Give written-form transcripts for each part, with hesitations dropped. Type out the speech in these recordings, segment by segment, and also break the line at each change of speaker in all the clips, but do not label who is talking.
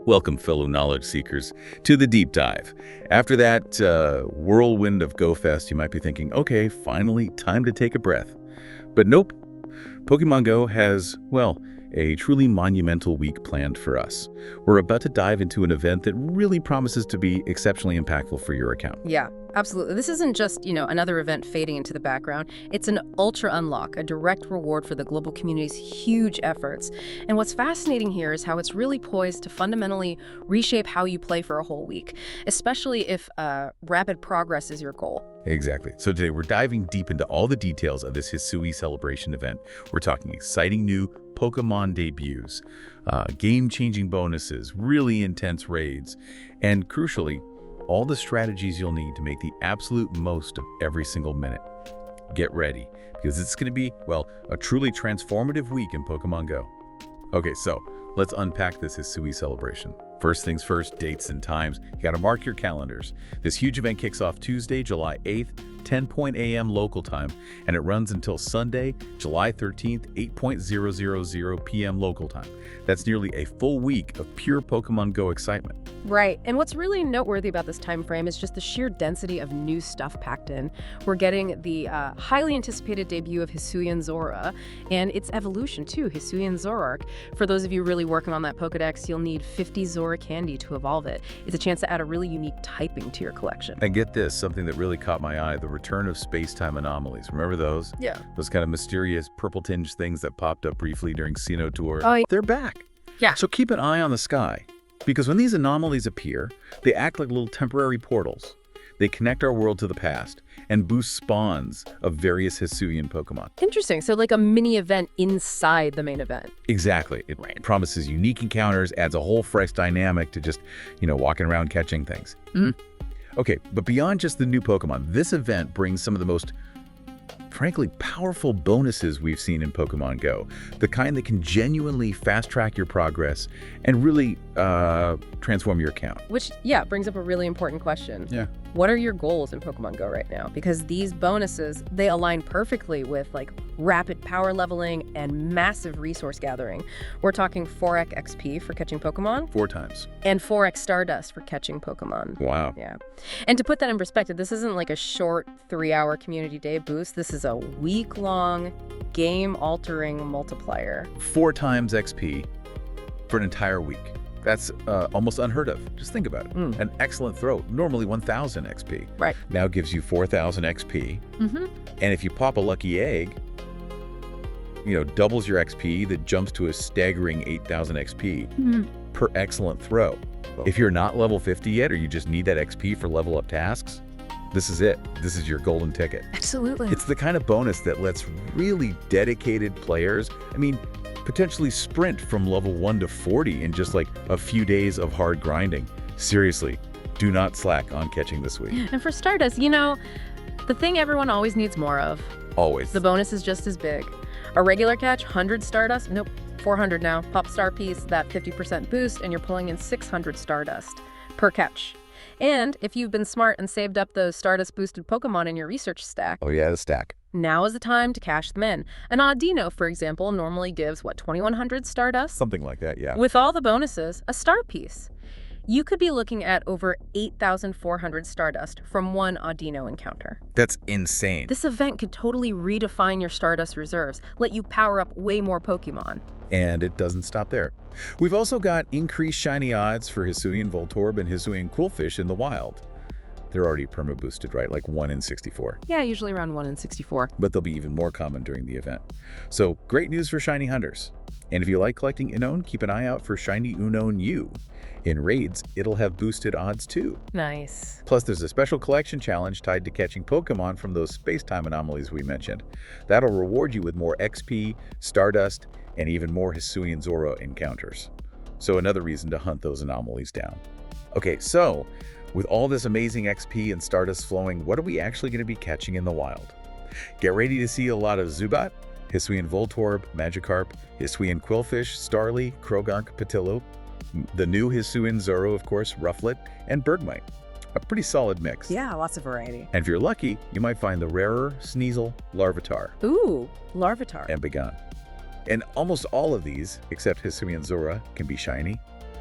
Welcome, fellow knowledge seekers, to the deep dive. After that whirlwind of Go Fest, you might be thinking, okay, finally, time to take a breath. But nope. Pokemon Go has, well, a truly monumental week planned for us. We're about to dive into an event that really promises to be exceptionally impactful for your account.
Yeah, absolutely. This isn't just, another event fading into the background. It's an ultra unlock, a direct reward for the global community's huge efforts. And what's fascinating here is how it's really poised to fundamentally reshape how you play for a whole week, especially if rapid progress is your goal.
Exactly. So today we're diving deep into all the details of this Hisui celebration event. We're talking exciting new Pokemon debuts, game-changing bonuses, really intense raids, and crucially, all the strategies you'll need to make the absolute most of every single minute. Get ready, because it's going to be, well, a truly transformative week in Pokemon Go. Okay, so let's unpack this Hisui celebration. First things first, dates and times. You got to mark your calendars. This huge event kicks off Tuesday, July 8th, 10 a.m. local time, and it runs until Sunday, July 13th, 8:00 p.m. local time. That's nearly a full week of pure Pokemon Go excitement.
Right, and what's really noteworthy about this time frame is just the sheer density of new stuff packed in. We're getting the highly anticipated debut of Hisuian Zorua, and its evolution too, Hisuian Zoroark. For those of you really working on that Pokedex, you'll need 50 Zorua candy to evolve it. It's a chance to add a really unique typing to your collection.
And get this, something that really caught my eye, the return of space-time anomalies. Remember those?
Yeah.
Those kind of mysterious purple-tinged things that popped up briefly during Sinnoh Tour.
Oh, yeah.
They're back.
Yeah.
So keep an eye on the sky, because when these anomalies appear, they act like little temporary portals. They connect our world to the past and boost spawns of various Hisuian Pokemon.
Interesting. So like a mini event inside the main event.
Exactly. It promises unique encounters, adds a whole fresh dynamic to just, walking around catching things. Okay, but beyond just the new Pokemon, this event brings some of the most, frankly, powerful bonuses we've seen in Pokemon Go. The kind that can genuinely fast-track your progress and really transform your account.
Which, brings up a really important question.
Yeah.
What are your goals in Pokemon Go right now? Because these bonuses, they align perfectly with rapid power leveling and massive resource gathering. We're talking 4x XP for catching Pokemon.
4 times.
And 4x Stardust for catching Pokemon.
Wow.
Yeah. And to put that in perspective, this isn't like a short 3-hour community day boost. This is a week-long, game-altering multiplier.
4 times XP for an entire week. That's almost unheard of. Just think about it. An excellent throw, normally 1,000 XP.
Right.
Now gives you 4,000 XP. And if you pop a lucky egg, doubles your XP, that jumps to a staggering 8,000 XP per excellent throw. If you're not level 50 yet, or you just need that XP for level up tasks, this is it. This is your golden ticket.
Absolutely.
It's the kind of bonus that lets really dedicated players, potentially sprint from level 1 to 40 in just a few days of hard grinding. Seriously, do not slack on catching this week.
And for Stardust, the thing everyone always needs more of.
Always.
The bonus is just as big. A regular catch, 100 Stardust? Nope, 400 now. Pop Star Piece, that 50% boost, and you're pulling in 600 Stardust per catch. And if you've been smart and saved up those Stardust-boosted Pokemon in your research stack,
Oh yeah, the stack.
now is the time to cash them in. An Audino, for example, normally gives, 2,100 Stardust?
Something like that, yeah.
With all the bonuses, a Star Piece. You could be looking at over 8,400 Stardust from one Audino encounter.
That's insane.
This event could totally redefine your Stardust reserves, let you power up way more Pokemon.
And it doesn't stop there. We've also got increased shiny odds for Hisuian Voltorb and Hisuian Qwilfish in the wild. They're already perma-boosted, right? Like 1 in 64.
Yeah, usually around 1 in 64.
But they'll be even more common during the event. So great news for shiny hunters. And if you like collecting Unown, keep an eye out for shiny Unown U. In raids, it'll have boosted odds too.
Nice.
Plus, there's a special collection challenge tied to catching Pokemon from those space-time anomalies we mentioned. That'll reward you with more XP, Stardust, and even more Hisuian Zorua encounters. So another reason to hunt those anomalies down. Okay, so with all this amazing XP and Stardust flowing, what are we actually going to be catching in the wild? Get ready to see a lot of Zubat, Hisuian Voltorb, Magikarp, Hisuian Qwilfish, Starly, Krogark, Patillo, the new Hisuian Zorua, of course, Rufflet, and Bergmite. A pretty solid mix.
Yeah, lots of variety.
And if you're lucky, you might find the rarer Sneasel, Larvitar,
Ooh, Larvitar.
and Begon. And almost all of these, except Hisuian Zorua, can be shiny.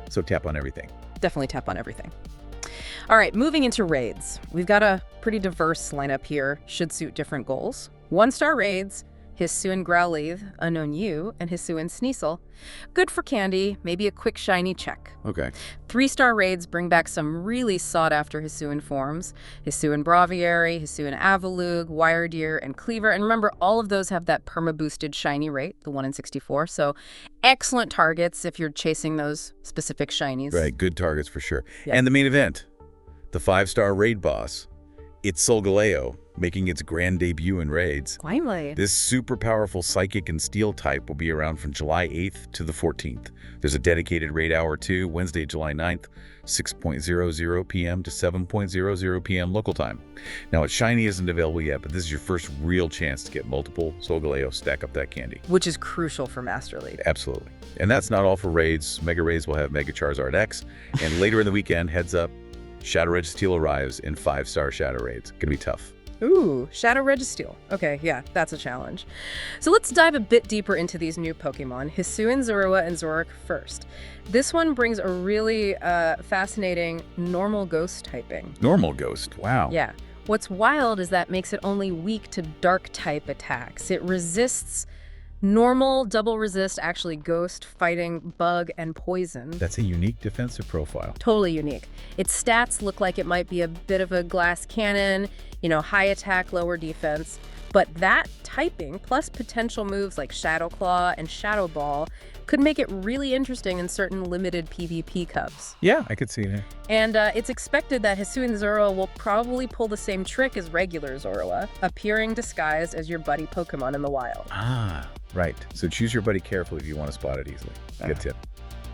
so tap on everything.
Definitely tap on everything. All right, moving into raids. We've got a pretty diverse lineup here, should suit different goals. 1-star raids, Hisuian Growlithe, Unknown You, and Hisuian Sneasel. Good for candy, maybe a quick shiny check.
Okay.
3-star raids bring back some really sought-after Hisuian forms. Hisuian Braviary, Hisuian Avalugg, Wiredeer, and Cleaver. And remember, all of those have that perma-boosted shiny rate, the 1 in 64. So excellent targets if you're chasing those specific shinies.
Right, good targets for sure.
Yep.
And the main event, the 5-star raid boss, it's Solgaleo, making its grand debut in raids.
Finally.
This super powerful Psychic and Steel type will be around from July 8th to the 14th. There's a dedicated raid hour too, Wednesday, July 9th, 6:00 p.m. to 7:00 p.m. local time. Now, its shiny isn't available yet, but this is your first real chance to get multiple Solgaleo, stack up that candy.
Which is crucial for Master League.
Absolutely. And that's not all for raids. Mega Raids will have Mega Charizard X, and later in the weekend, heads up, Shadow Registeel arrives in 5-star Shadow Raids. Gonna be tough.
Ooh, Shadow Registeel. Okay, yeah, that's a challenge. So let's dive a bit deeper into these new Pokemon, Hisuian Zorua and Zoroark first. This one brings a really fascinating normal ghost typing.
Normal Ghost, wow.
Yeah. What's wild is that makes it only weak to dark type attacks. It resists normal, double resist, actually ghost, fighting, bug, and poison.
That's a unique defensive profile.
Totally unique. Its stats look like it might be a bit of a glass cannon, high attack, lower defense. But that typing, plus potential moves like Shadow Claw and Shadow Ball, could make it really interesting in certain limited PvP cups.
Yeah, I could see that.
And it's expected that Hisuian Zorua will probably pull the same trick as regular Zorua, appearing disguised as your buddy Pokemon in the wild.
Ah, right. So choose your buddy carefully if you want to spot it easily. Good tip.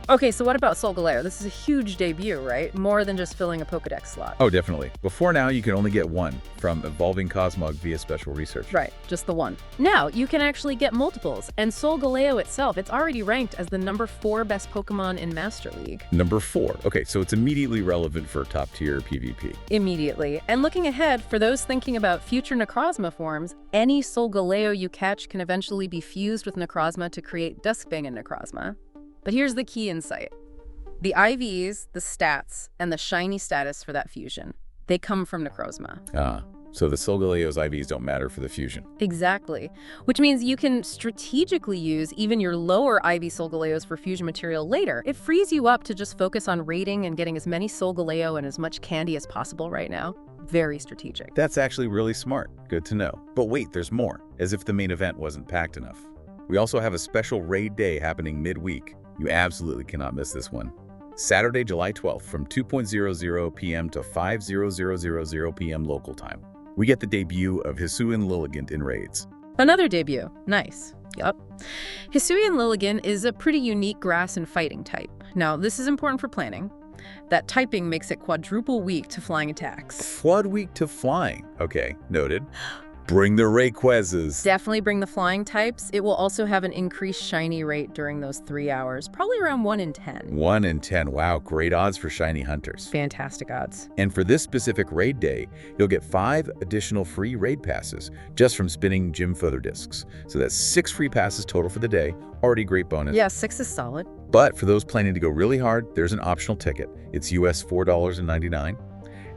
Okay, so what about Solgaleo? This is a huge debut, right? More than just filling a Pokedex slot.
Oh, definitely. Before now, you could only get one from Evolving Cosmog via special research.
Right, just the one. Now, you can actually get multiples, and Solgaleo itself, it's already ranked as the number 4 best Pokemon in Master League.
Number 4. Okay, so it's immediately relevant for top-tier PvP.
Immediately. And looking ahead, for those thinking about future Necrozma forms, any Solgaleo you catch can eventually be fused with Necrozma to create Duskbang and Necrozma. But here's the key insight. The IVs, the stats, and the shiny status for that fusion, they come from Necrozma.
Ah, so the Solgaleo's IVs don't matter for the fusion.
Exactly. Which means you can strategically use even your lower IV Solgaleos for fusion material later. It frees you up to just focus on raiding and getting as many Solgaleo and as much candy as possible right now. Very strategic.
That's actually really smart. Good to know. But wait, there's more, as if the main event wasn't packed enough. We also have a special raid day happening midweek. You absolutely cannot miss this one. Saturday, July 12th from 2:00 p.m. to 5:00 p.m. local time. We get the debut of Hisuian Liligant in raids.
Another debut. Nice. Yup. Hisuian Liligant is a pretty unique grass and fighting type. Now, this is important for planning. That typing makes it quadruple weak to flying attacks.
Quad weak to flying. Okay, noted. Bring the Rayquazes.
Definitely bring the flying types. It will also have an increased shiny rate during those 3 hours, probably around 1 in 10.
1 in 10. Wow, great odds for shiny hunters.
Fantastic odds.
And for this specific raid day, you'll get 5 additional free raid passes just from spinning gym fodder discs. So that's 6 free passes total for the day. Already great bonus.
Yeah, 6 is solid.
But for those planning to go really hard, there's an optional ticket. It's US $4.99.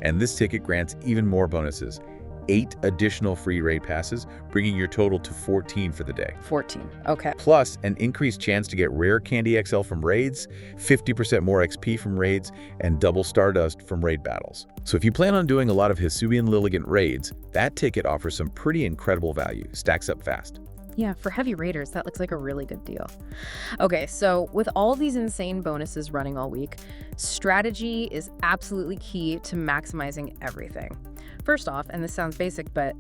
And this ticket grants even more bonuses. 8 additional free raid passes, bringing your total to 14 for the day.
14, okay.
Plus, an increased chance to get rare Candy XL from raids, 50% more XP from raids, and double Stardust from raid battles. So if you plan on doing a lot of Hisuian Liligant raids, that ticket offers some pretty incredible value. Stacks up fast.
Yeah, for heavy raiders, that looks like a really good deal. Okay, so with all these insane bonuses running all week, strategy is absolutely key to maximizing everything. First off, and this sounds basic, but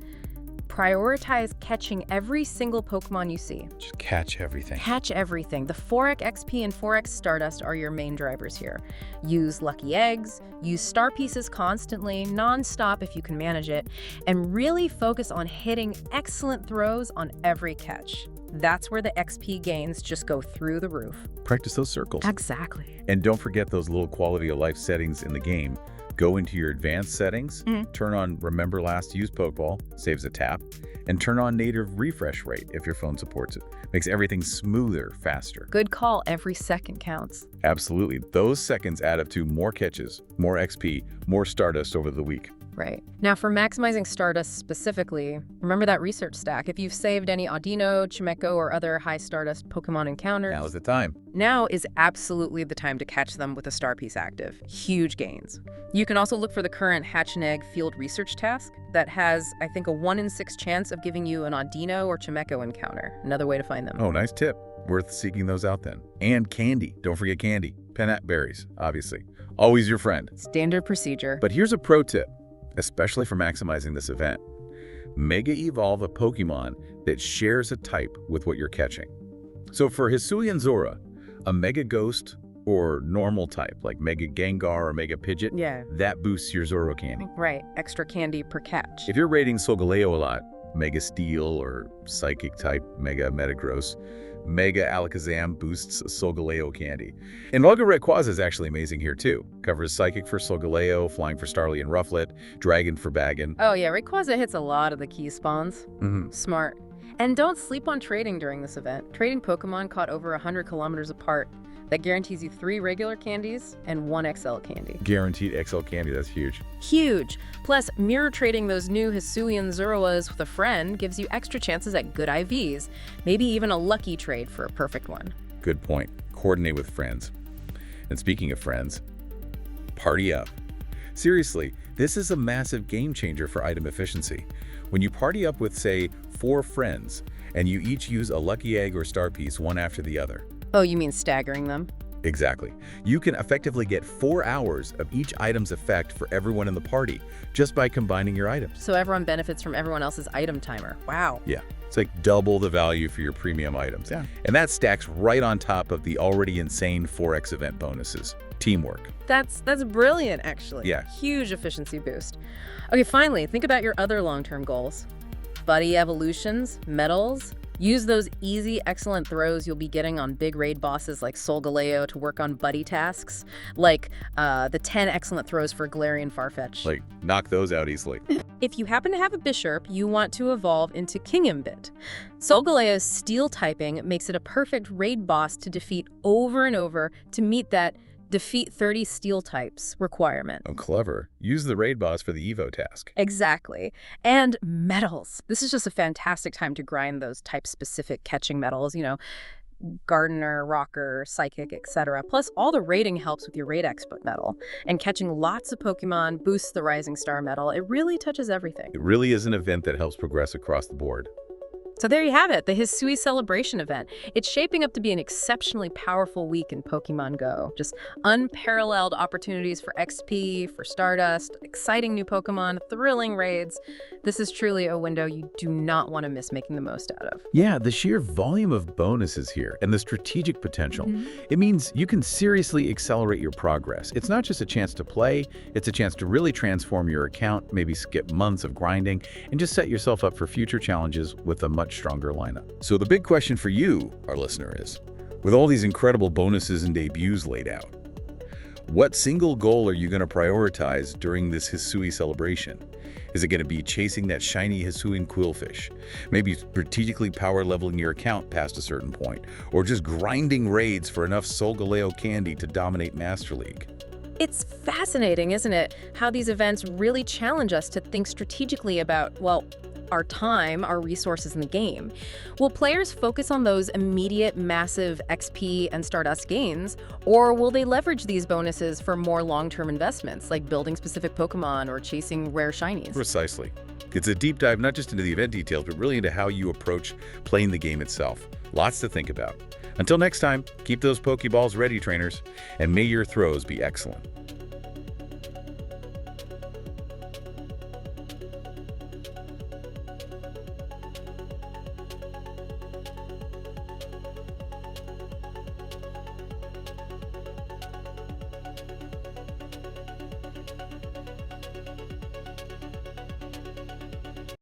prioritize catching every single Pokemon you see.
Just catch everything.
Catch everything. The 4X XP and 4X Stardust are your main drivers here. Use lucky eggs, use star pieces constantly, non-stop if you can manage it, and really focus on hitting excellent throws on every catch. That's where the XP gains just go through the roof.
Practice those circles.
Exactly.
And don't forget those little quality of life settings in the game. Go into your advanced settings, turn on Remember Last Used Pokeball, saves a tap, and turn on native refresh rate if your phone supports it. Makes everything smoother, faster.
Good call. Every second counts.
Absolutely. Those seconds add up to more catches, more XP, more Stardust over the week.
Right. Now, for maximizing Stardust specifically, remember that research stack. If you've saved any Audino, Chimecho, or other high Stardust Pokemon encounters,
Now's the time.
now is absolutely the time to catch them with a Star Piece active. Huge gains. You can also look for the current Hatch and Egg Field Research task that has, I think, a 1 in 6 chance of giving you an Audino or Chimecho encounter. Another way to find them.
Oh, nice tip. Worth seeking those out then. And candy. Don't forget candy. Penat berries, obviously. Always your friend.
Standard procedure.
But here's a pro tip, especially for maximizing this event. Mega Evolve a Pokemon that shares a type with what you're catching. So for Hisuian Zorua, a Mega Ghost or normal type, like Mega Gengar or Mega Pidgeot,
Yeah.
that boosts your Zoro candy.
Right. Extra candy per catch.
If you're rating Solgaleo a lot, Mega Steel or Psychic type Mega Metagross, Mega Alakazam boosts Solgaleo candy. And Ulga Rayquaza is actually amazing here too. Covers Psychic for Solgaleo, Flying for Starly and Rufflet, Dragon for Baggin.
Oh yeah, Rayquaza hits a lot of the key spawns. Smart. And don't sleep on trading during this event. Trading Pokemon caught over 100 kilometers apart. That guarantees you 3 regular candies and 1 XL candy.
Guaranteed XL candy, that's huge.
Huge! Plus, mirror trading those new Hisuian Zoruas with a friend gives you extra chances at good IVs. Maybe even a lucky trade for a perfect one.
Good point. Coordinate with friends. And speaking of friends, party up. Seriously, this is a massive game changer for item efficiency. When you party up with, say, 4 friends, and you each use a lucky egg or star piece one after the other.
Oh, you mean staggering them?
Exactly. You can effectively get 4 hours of each item's effect for everyone in the party just by combining your items.
So everyone benefits from everyone else's item timer. Wow.
Yeah, it's like double the value for your premium items.
Yeah.
And that stacks right on top of the already insane 4x event bonuses. Teamwork.
That's brilliant, actually.
Yeah.
Huge efficiency boost. Okay, finally, think about your other long-term goals. Buddy evolutions, medals. Use those easy, excellent throws you'll be getting on big raid bosses like Solgaleo to work on buddy tasks, like the 10 excellent throws for Galarian Farfetch.
Like, knock those out easily.
If you happen to have a Bisharp you want to evolve into Kingambit, Solgaleo's steel typing makes it a perfect raid boss to defeat over and over to meet that defeat 30 steel types requirement.
Oh, clever. Use the raid boss for the Evo task.
Exactly. And medals. This is just a fantastic time to grind those type-specific catching medals, Gardener, Rocker, Psychic, etc. Plus, all the raiding helps with your Raid Expert medal. And catching lots of Pokemon boosts the Rising Star medal. It really touches everything.
It really is an event that helps progress across the board.
So there you have it, the Hisui Celebration event. It's shaping up to be an exceptionally powerful week in Pokemon GO. Just unparalleled opportunities for XP, for Stardust, exciting new Pokemon, thrilling raids. This is truly a window you do not want to miss making the most out of.
Yeah, the sheer volume of bonuses here and the strategic potential, it means you can seriously accelerate your progress. It's not just a chance to play, it's a chance to really transform your account, maybe skip months of grinding, and just set yourself up for future challenges with a much stronger lineup. So the big question for you, our listener, is, with all these incredible bonuses and debuts laid out, what single goal are you going to prioritize during this Hisui celebration? Is it going to be chasing that shiny Hisuian Qwilfish? Maybe strategically power leveling your account past a certain point? Or just grinding raids for enough Solgaleo candy to dominate Master League?
It's fascinating, isn't it, how these events really challenge us to think strategically about, well, our time, our resources in the game. Will players focus on those immediate, massive XP and Stardust gains, or will they leverage these bonuses for more long-term investments, like building specific Pokemon or chasing rare shinies?
Precisely. It's a deep dive not just into the event details, but really into how you approach playing the game itself. Lots to think about. Until next time, keep those Pokeballs ready, trainers, and may your throws be excellent.